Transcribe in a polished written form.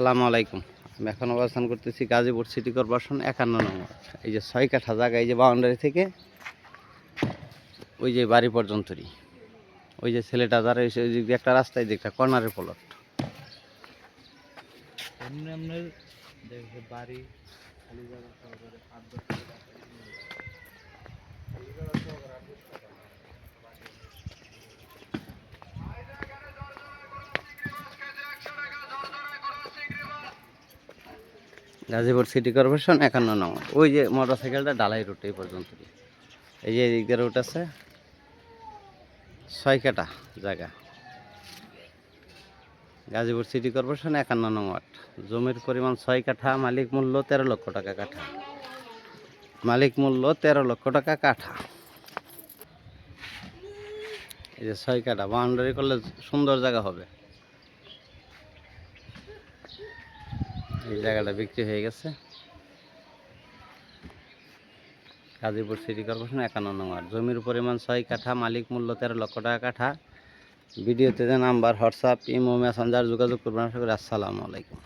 আসসালামু আলাইকুম। আমি এখন অবস্থান করতেছি গাজীপুর সিটি কর্পোরেশন 51 নং ওয়ার্ড। এই যে 6 কাঠা জায়গা, এই যে বাউন্ডারি থেকে ওই যে বাড়ি পর্যন্তই, ওই যে ছেলেটা যারা ওই দিক দিয়ে একটা রাস্তায় দিকে একটা কর্নারের প্লট। বাড়ি খালি জায়গা গাজীপুর সিটি কর্পোরেশন 51 নং ওয়ার্ড। ওই যে মোটর সাইকেলটা ঢালাই রুট এই পর্যন্ত। এই যে এদিক দিয়ে রুট আছে 6 কাঠা জায়গা, গাজীপুর সিটি কর্পোরেশন 51 নং ওয়ার্ড। জমির পরিমাণ 6 কাঠা, মালিক মূল্য 13 লক্ষ টাকা কাঠা। মালিক মূল্য 13 লক্ষ টাকা কাঠা। এই যে 6 কাঠা বাউন্ডারি করলে সুন্দর জায়গা হবে। এই জায়গাটা বিক্রি হয়ে গেছে। গাজীপুর সিটি কর্পোরেশন 51 নং ওয়ার্ড। জমির পরিমাণ 6 কাঠা, মালিক মূল্য 13 লক্ষ টাকা কাঠা। ভিডিওতে যে নাম্বার, হোয়াটসঅ্যাপ, ইমো, মেসেঞ্জার যোগাযোগ করবেন। আশা করি। আসসালামু আলাইকুম।